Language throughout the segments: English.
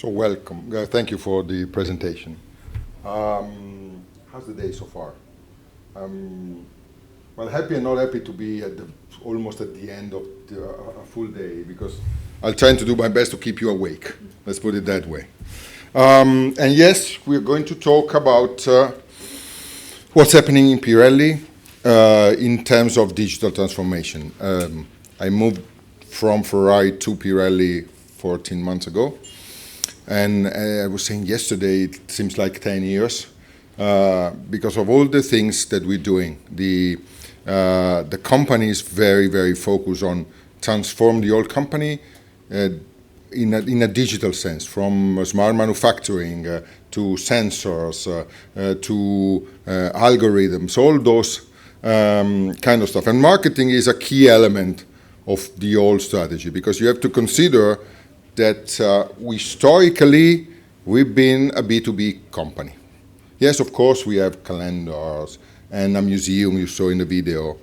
So welcome. Thank you for the presentation. How's the day so far? Well, happy and not happy to be almost at the end of a full day, because I'll try to do my best to keep you awake. Let's put it that way. And yes, we're going to talk about what's happening in Pirelli in terms of digital transformation. I moved from Ferrari to Pirelli 14 months ago. And I was saying yesterday, it seems like 10 years because of all the things that we're doing. The company is very, very focused on transform the old company in a digital sense, from smart manufacturing to sensors to algorithms, all those kind of stuff. And marketing is a key element of the old strategy, because you have to consider that historically we've been a B2B company. Yes, of course, we have calendars and a museum you saw in the video.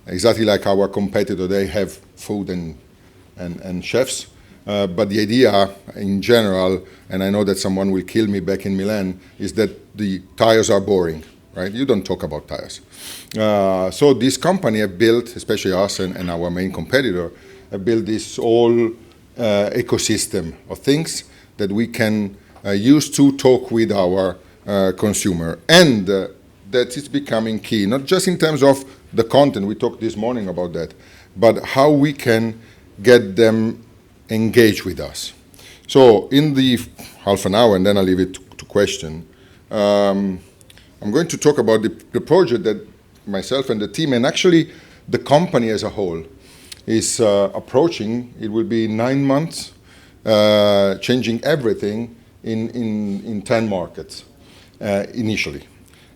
Exactly like our competitor, they have food and chefs. But the idea in general, and I know that someone will kill me back in Milan, is that the tires are boring, right? You don't talk about tires. So this company have built, especially us and our main competitor, have built this whole ecosystem of things that we can use to talk with our consumer. And that is becoming key, not just in terms of the content, we talked this morning about that, but how we can get them engaged with us. So in the half an hour, and then I'll leave it to question, I'm going to talk about the project that myself and the team, and actually the company as a whole, is approaching. It will be 9 months, changing everything in 10 markets initially.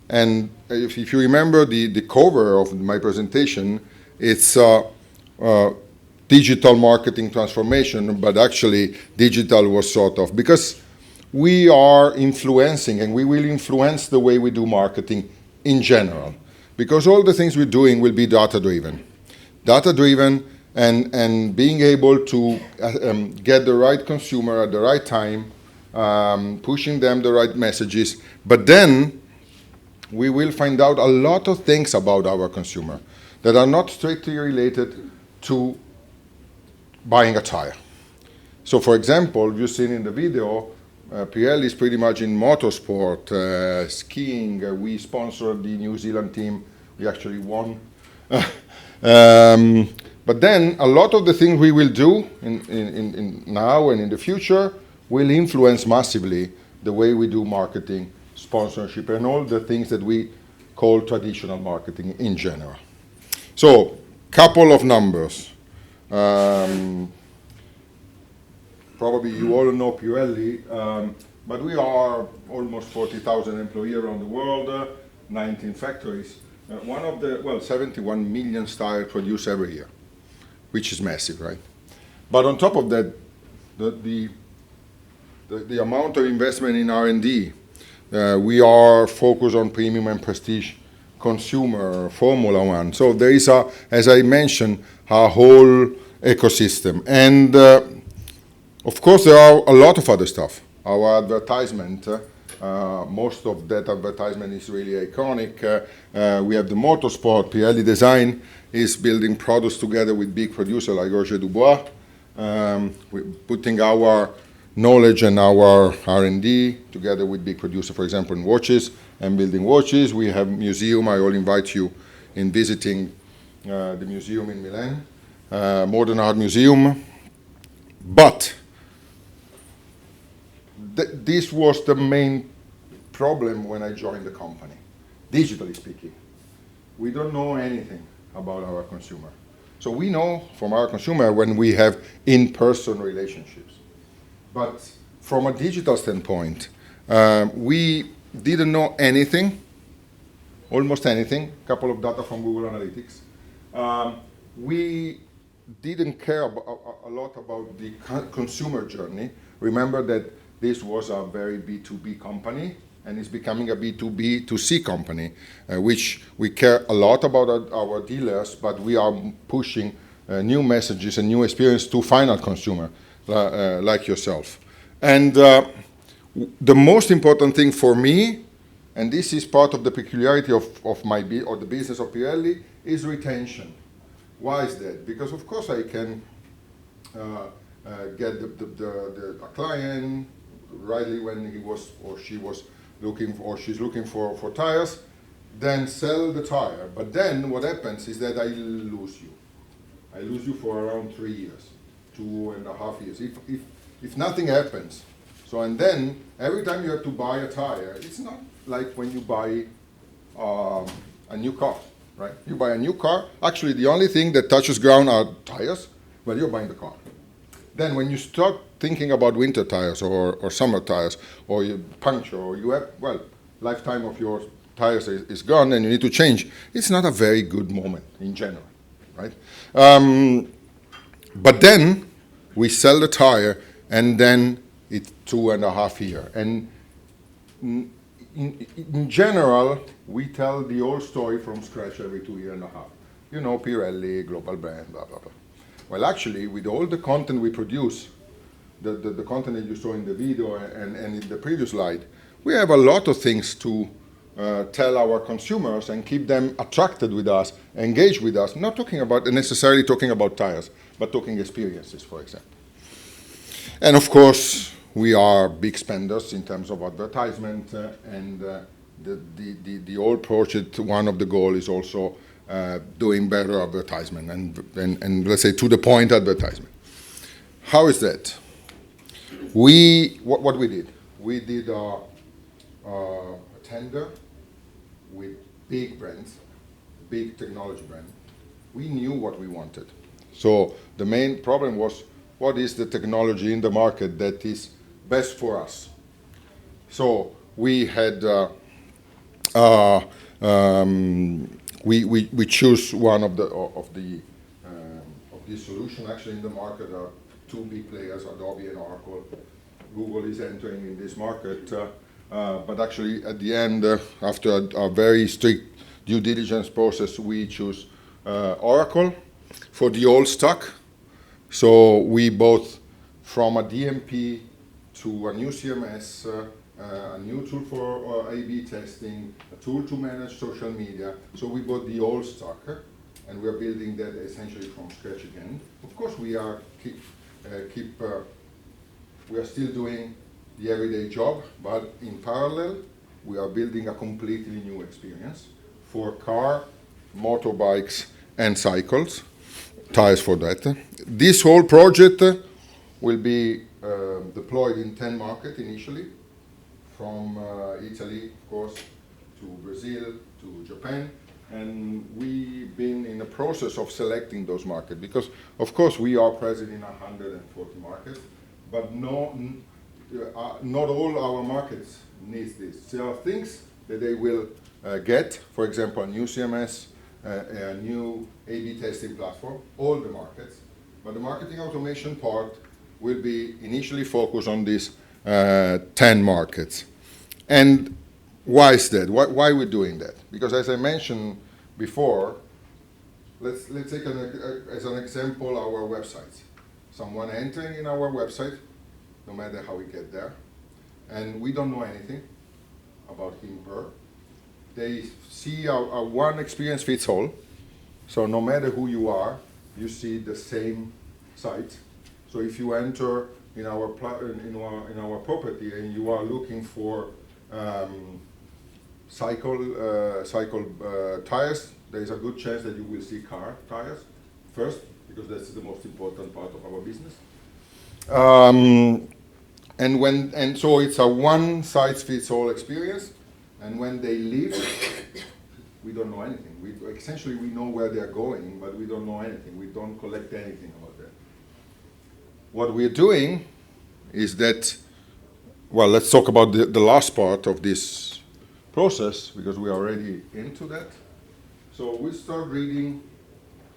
And if you remember the cover of my presentation, it's digital marketing transformation, but actually digital was sort of, because we are influencing and we will influence the way we do marketing in general, because all the things we're doing will be data-driven. Data-driven and being able to get the right consumer at the right time, pushing them the right messages. But then we will find out a lot of things about our consumer that are not strictly related to buying a tire. So for example, you've seen in the video, Pirelli is pretty much in motorsport, skiing. We sponsored the New Zealand team. We actually won. But then a lot of the things we will do in now and in the future will influence massively the way we do marketing, sponsorship, and all the things that we call traditional marketing in general. So, couple of numbers. Probably you all know Pirelli, but we are almost 40,000 employees around the world, 19 factories. One of the, 71 million tires produced every year, which is massive, right? But on top of that, the amount of investment in R&D, we are focused on premium and prestige consumer, Formula One. So there is, as I mentioned, a whole ecosystem. And of course, there are a lot of other stuff. Our advertisement, most of that advertisement is really iconic. We have the motorsport. Pirelli Design is building products together with big producers like Roger Dubois. We're putting our knowledge and our R&D together with big producers, for example, in watches and building watches. We have museum. I will invite you in visiting the museum in Milan, Modern Art Museum. But this was the main problem when I joined the company, digitally speaking. We don't know anything about our consumer. So we know from our consumer when we have in-person relationships. But from a digital standpoint, we didn't know anything, almost anything, a couple of data from Google Analytics. We didn't care a lot about the consumer journey. Remember that this was a very B2B company, and it's becoming a B2B2C company, which we care a lot about our dealers, but we are pushing new messages and new experience to final consumer, like yourself. And the most important thing for me, and this is part of the peculiarity of the business of Pirelli, is retention. Why is that? Because of course I can get a client rightly when he was or she was looking for, or she's looking for tires, then sell the tire. But then what happens is that I lose you. I lose you for around 3 years, 2.5 years, if nothing happens. So, and then every time you have to buy a tire, it's not like when you buy a new car, right? You buy a new car, actually the only thing that touches ground are tires, well, you're buying the car. Then when you start thinking about winter tires or summer tires, or you puncture, or you have, well, lifetime of your tires is gone and you need to change, it's not a very good moment in general, right? But then we sell the tire and then it's 2.5 years. And in general, we tell the whole story from scratch every 2.5 years. You know, Pirelli, global brand, blah, blah, blah. Well, actually, with all the content we produce, the content that you saw in the video and in the previous slide, we have a lot of things to tell our consumers and keep them attracted with us, engaged with us, not necessarily talking about tires, but talking experiences, for example. And of course, we are big spenders in terms of advertisement, and the whole project, one of the goals is also doing better advertisement and let's say to the point advertisement. How is that? What we did? We did a tender with big brands, big technology brands. We knew what we wanted. So the main problem was, what is the technology in the market that is best for us? So we had we choose one of these solutions. Actually, in the market are two big players, Adobe and Oracle. Google is entering in this market, but actually at the end, after a very strict due diligence process, we choose Oracle for the old stock. So we bought from a DMP to a new CMS, a new tool for A/B testing, a tool to manage social media. So we bought the old stock, and we are building that essentially from scratch again. Of course, we are we are still doing the everyday job, but in parallel, we are building a completely new experience for car, motorbikes, and cycles. Tires for that. This whole project will be deployed in 10 markets initially, from Italy, of course, to Brazil, to Japan, and we've been in the process of selecting those markets because, of course, we are present in 140 markets, but not all our markets need this. There are things that they will get, for example, a new CMS, a new A/B testing platform, all the markets, but the marketing automation part will be initially focused on these 10 markets. And why is that? Why are we doing that? Because as I mentioned before, let's take as an example our websites. Someone entering in our website, no matter how we get there, and we don't know anything about him or her. They see a one experience fits all. So no matter who you are, you see the same site. So if you enter in our property and you are looking for cycle tires, there is a good chance that you will see car tires first, because that's the most important part of our business. And so it's a one size fits all experience. And when they leave, we don't know anything. Essentially, we know where they're going, but we don't know anything. We don't collect anything about that. What we're doing is that, well, let's talk about the last part of this process, because we are already into that. So we start reading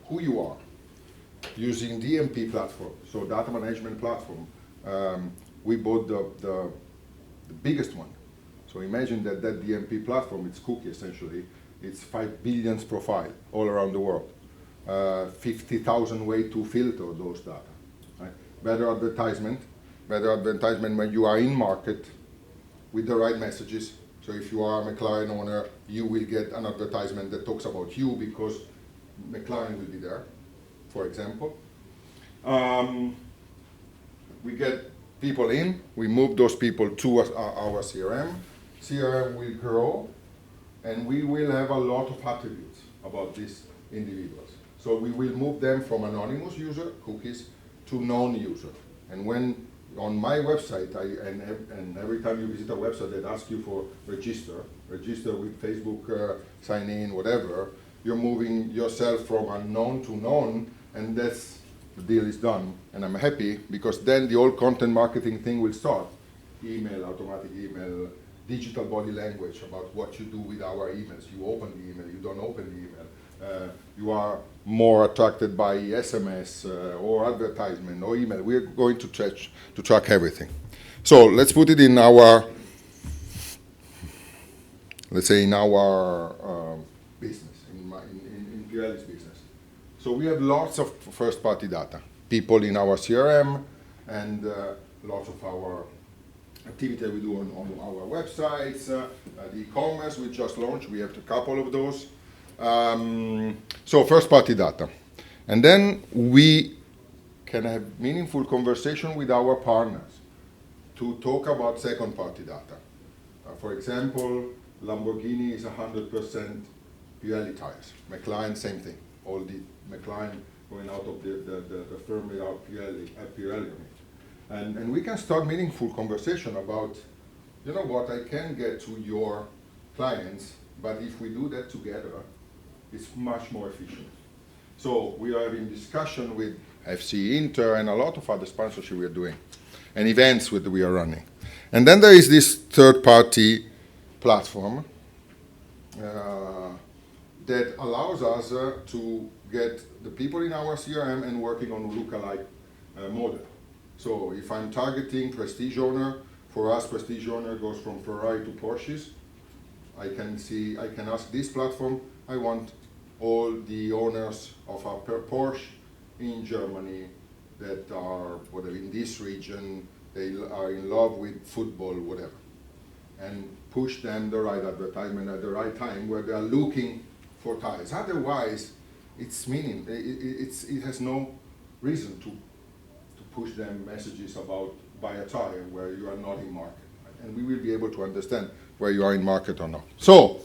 who you are using DMP platform, so data management platform. We bought the biggest one. So imagine that DMP platform, it's cookie essentially, it's 5 billion profile all around the world. 50,000 ways to filter those data. Right? Better advertisement, better advertisement when you are in market with the right messages. So if you are a McLaren owner, you will get an advertisement that talks about you because McLaren will be there, for example. We get people in, we move those people to our CRM. CRM will grow, and we will have a lot of attributes about these individuals. So we will move them from anonymous user, cookies, to known user. And when on my website, and every time you visit a website that asks you for register with Facebook, sign in, whatever, you're moving yourself from unknown to known, and that's the deal is done. And I'm happy because then the whole content marketing thing will start. Email, automatic email, digital body language about what you do with our emails. You open the email, you don't open the email. You are more attracted by SMS or advertisement or email. We're going to track everything. So let's put it in our, let's say in our business, in Pirelli's business. So we have lots of first-party data, people in our CRM, and lots of our activity we do on our websites, the e-commerce we just launched, we have a couple of those. So first-party data. And then we can have meaningful conversation with our partners to talk about second-party data. For example, Lamborghini is 100% Pirelli tires. McLaren, same thing. All the McLaren going out of the firm without Pirelli on it. And we can start meaningful conversation about, you know what, I can get to your clients, but if we do that together, it's much more efficient. So we are having discussion with FC Inter and a lot of other sponsorship we are doing, and events that we are running. And then there is this third-party platform that allows us to get the people in our CRM and working on lookalike model. So if I'm targeting prestige owner, for us prestige owner goes from Ferrari to Porsches. I can ask this platform, I want all the owners of a Porsche in Germany that are, whatever, in this region, they are in love with football, whatever. And push them the right advertisement at the right time where they are looking for tires. Otherwise, it has no reason to push them messages about buy a tire where you are not in market. Right? And we will be able to understand where you are in market or not. So,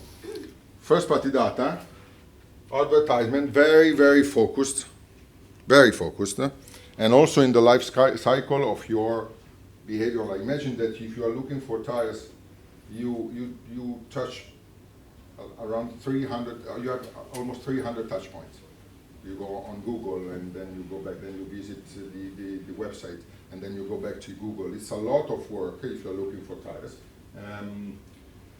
first party data, advertisement, very, very focused, and also in the life cycle of your behavior. Like imagine that if you are looking for tires, you touch around 300, you have almost 300 touch points. You go on Google and then you go back, then you visit the website, and then you go back to Google. It's a lot of work if you're looking for tires.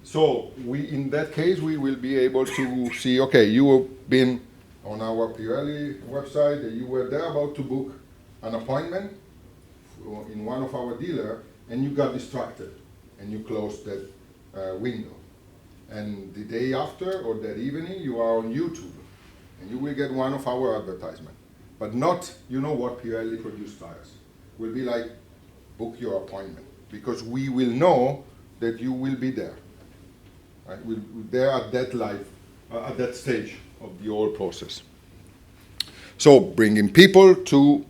So in that case, we will be able to see, okay, you have been on our Pirelli website, you were there about to book an appointment in one of our dealer, and you got distracted, and you closed that window. And the day after, or that evening, you are on YouTube, and you will get one of our advertisement. But not, you know what, Pirelli produced tires. Will be like, book your appointment, because we will know that you will be there. Right? We're there at that stage of the whole process. So bringing people to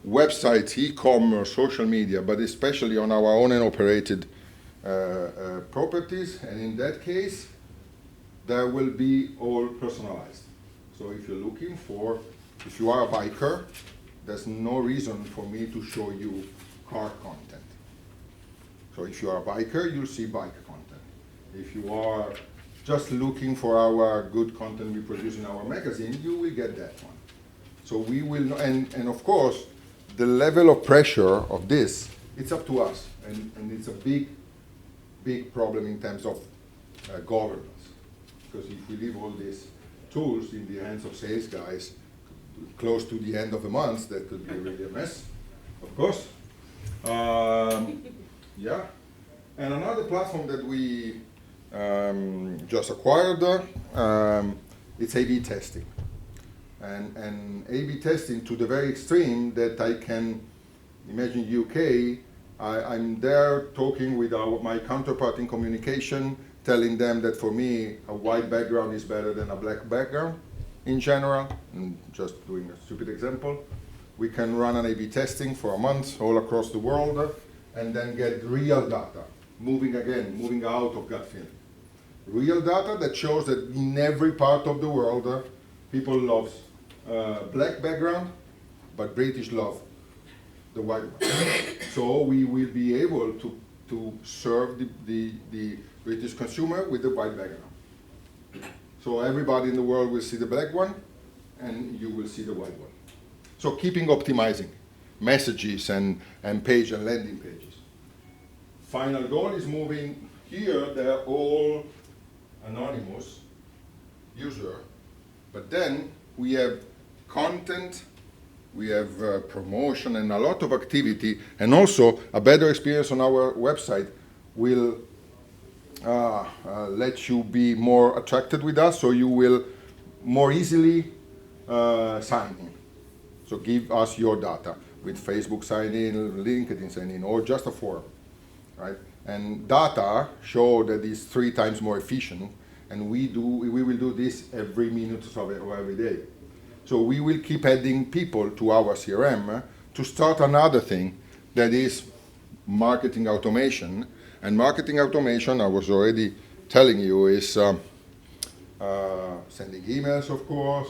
websites, e-commerce, social media, but especially on our own and operated properties, and in that case, there will be all personalized. So if you're looking for, if you are a biker, there's no reason for me to show you car content. So if you are a biker, you'll see bike content. If you are just looking for our good content we produce in our magazine, you will get that one. So we will, and of course, the level of pressure of this, it's up to us. And it's a big problem in terms of governance. Because if we leave all these tools in the hands of sales guys close to the end of the month, that could be really a mess, of course. Yeah. And another platform that we just acquired, it's A/B testing. And A/B testing to the very extreme that I can imagine UK, I'm there talking with my counterpart in communication, telling them that for me a white background is better than a black background in general. And just doing a stupid example. We can run an A/B testing for a month all across the world and then get real data, moving out of gut feeling. Real data that shows that in every part of the world, people love black background, but British love the white one. So we will be able to serve the British consumer with the white background. So everybody in the world will see the black one, and you will see the white one. So keeping optimizing messages and page and landing pages. Final goal is moving here, they're all anonymous user, but then we have content, we have promotion and a lot of activity, and also a better experience on our website will let you be more attracted with us, so you will more easily sign in. So give us your data with Facebook sign in, LinkedIn sign in, or just a form, right? And data show that it's 3 times more efficient, and we will do this every minute of every day. So we will keep adding people to our CRM to start another thing that is marketing automation. And marketing automation, I was already telling you, is sending emails, of course,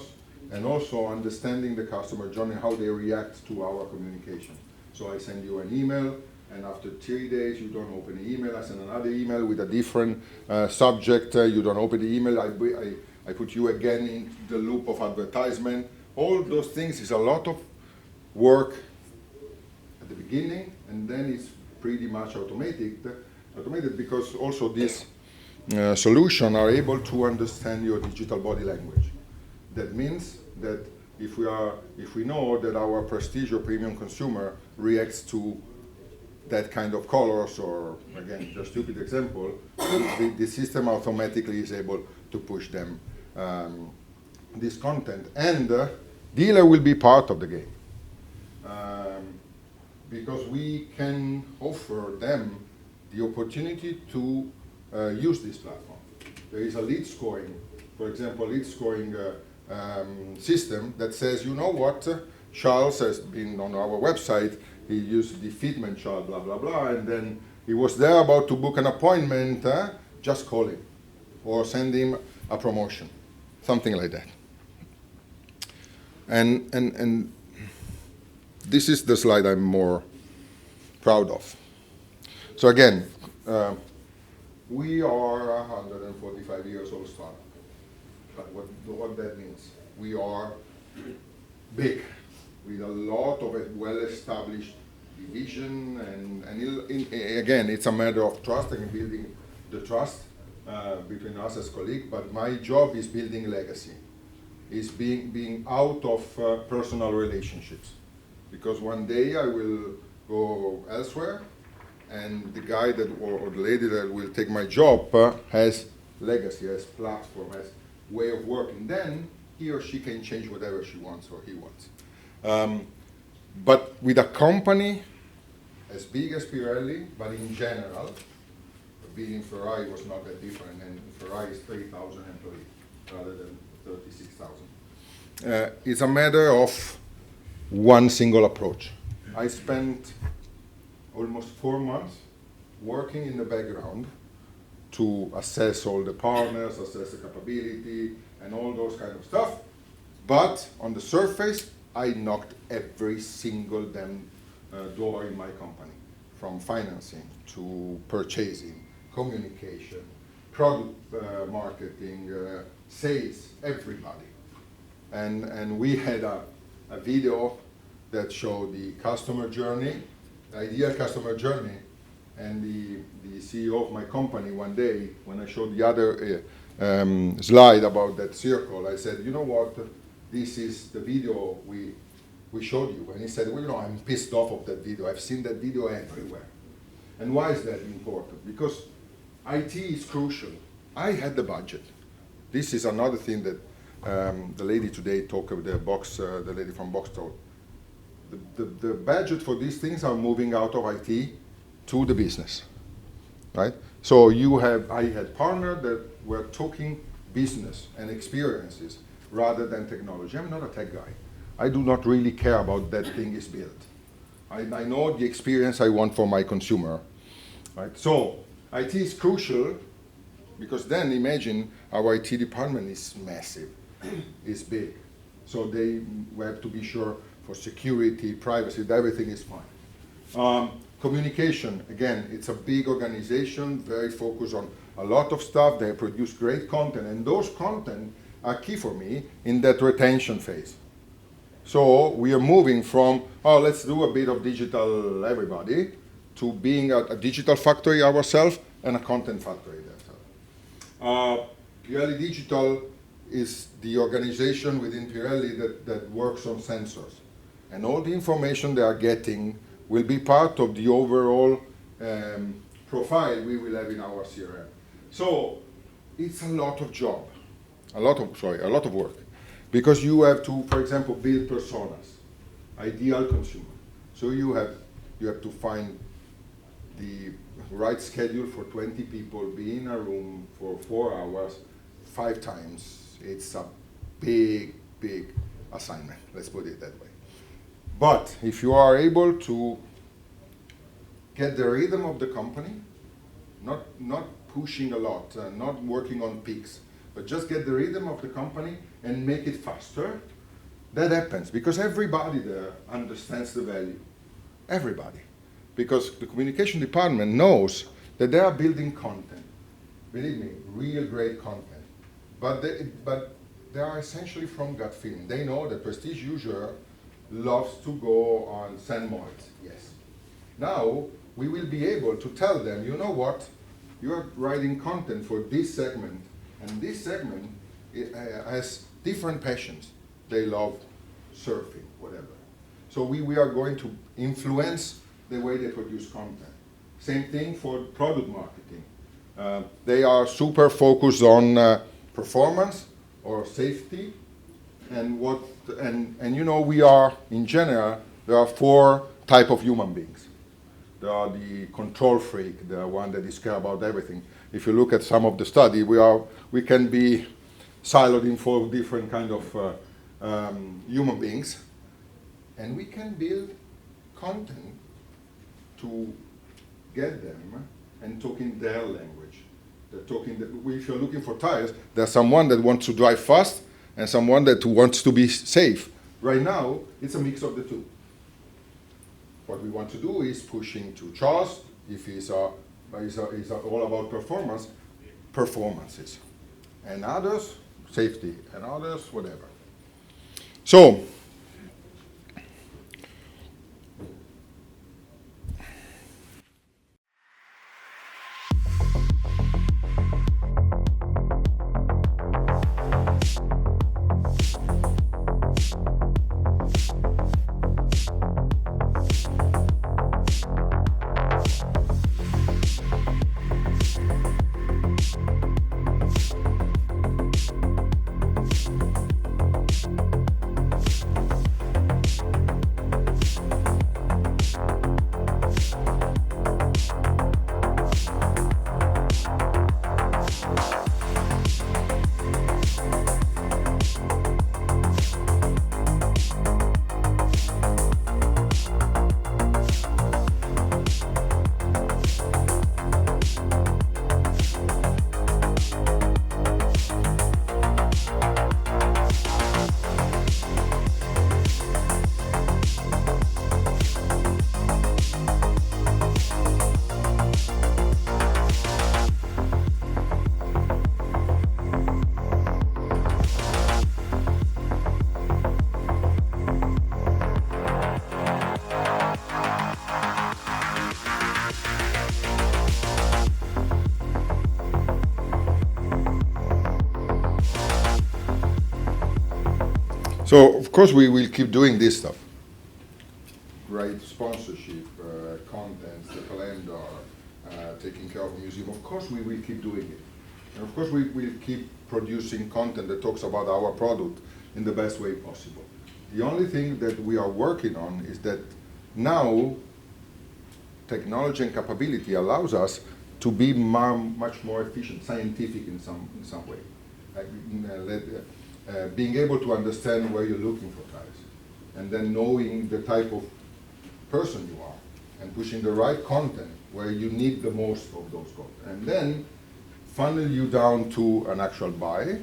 and also understanding the customer journey, how they react to our communication. So I send you an email, and after 3 days you don't open the email. I send another email with a different subject. You don't open the email. I put you again in the loop of advertisement. All those things is a lot of work at the beginning, and then it's pretty much automated because also this solution are able to understand your digital body language. That means that if we know that our prestige or premium consumer reacts to that kind of colors, or again, just stupid example, the system automatically is able to push them this content, and dealer will be part of the game because we can offer them the opportunity to use this platform. There is a lead scoring, for example, lead scoring system that says, you know what, Charles has been on our website, he used the Fitment chart, blah, blah, blah, and then he was there about to book an appointment, just call him or send him a promotion, something like that. And this is the slide I'm more proud of. So again, we are a 145 years old startup. But what that means? We are big, with a lot of a well-established division, and again, it's a matter of trust and building the trust between us as colleagues. But my job is building legacy, is being out of personal relationships, because one day I will go elsewhere, and the guy that or the lady that will take my job has legacy, has platform, has way of working. Then he or she can change whatever she wants or he wants. But with a company as big as Pirelli, but in general, being Ferrari was not that different, and Ferrari is 3,000 employees rather than 36,000. It's a matter of one single approach. I spent almost 4 months working in the background to assess all the partners, assess the capability, and all those kind of stuff. But on the surface, I knocked every single damn door in my company, from financing to purchasing, communication, product marketing, sales, everybody. And we had a video that showed the customer journey, the ideal customer journey, and the CEO of my company one day, when I showed the other slide about that circle, I said, you know what, this is the video we showed you. And he said, well, you know, I'm pissed off of that video. I've seen that video everywhere. And why is that important? Because IT is crucial. I had the budget. This is another thing that the lady today talked about, the lady from Box told. The budget for these things are moving out of IT to the business, right? So I had partners that were talking business and experiences rather than technology. I'm not a tech guy. I do not really care about that thing is built. I know the experience I want for my consumer, right? So IT is crucial because then imagine our IT department is massive, it's big. So we have to be sure for security, privacy, that everything is fine. Communication, again, it's a big organization, very focused on a lot of stuff. They produce great content, and those content are key for me in that retention phase. So we are moving from, oh, let's do a bit of digital everybody, to being a digital factory ourselves and a content factory themselves. Pirelli Digital is the organization within Pirelli that works on sensors. And all the information they are getting will be part of the overall profile we will have in our CRM. So it's a lot of job, a lot of work. Because you have to, for example, build personas, ideal consumer. So you have to find the right schedule for 20 people, be in a room for 4 hours, 5 times. It's a big, big assignment, let's put it that way. But if you are able to get the rhythm of the company, not pushing a lot, not working on peaks, but just get the rhythm of the company and make it faster, that happens because everybody there understands the value. Everybody. Because the communication department knows that they are building content. Believe me, real great content. But they are essentially from gut feeling. They know that Prestige user loves to go on St. Moritz. Yes. Now, we will be able to tell them, you know what, you are writing content for this segment, and this segment has different passions. They love surfing, whatever. So we are going to influence the way they produce content. Same thing for product marketing. They are super focused on performance or safety, and you know, we are, in general, there are 4 types of human beings. There are the control freak, the one that is care about everything. If you look at some of the study, we can be siloed in 4 different kind of human beings, and we can build content to get them and talk in their language. If you're looking for tires, there's someone that wants to drive fast and someone that wants to be safe. Right now, it's a mix of the two. What we want to do is pushing to Charles, if he's all about performances. And others, safety, and others, whatever. So, So, of course, we will keep doing this stuff. Great sponsorship, contents, the calendar, taking care of the museum. Of course, we will keep doing it. And of course, we will keep producing content that talks about our product in the best way possible. The only thing that we are working on is that now technology and capability allows us to be much more efficient, scientific in some way. Being able to understand where you're looking for tires, and then knowing the type of person you are, and pushing the right content where you need the most of those content, and then funnel you down to an actual buy,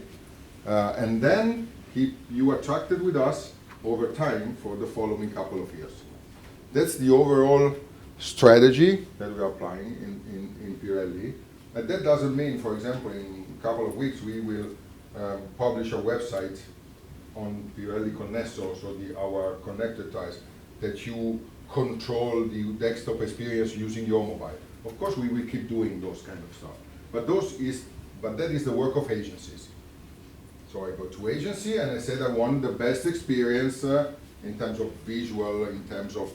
and then keep you attracted with us over time for the following couple of years. That's the overall strategy that we are applying in Pirelli. And that doesn't mean, for example, in a couple of weeks we will publish a website on Pirelli Connesso, so our connected tires, that you control the desktop experience using your mobile. Of course, we will keep doing those kind of stuff. But that is the work of agencies. So I go to agency and I said I want the best experience in terms of visual, in terms of,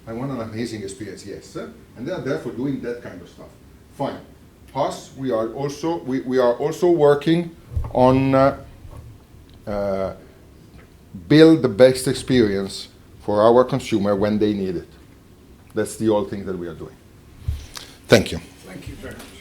I want an amazing experience, yes. And they are therefore doing that kind of stuff. Fine. Us, we are also working on build the best experience for our consumer when they need it. That's the whole thing that we are doing. Thank you. Thank you very much.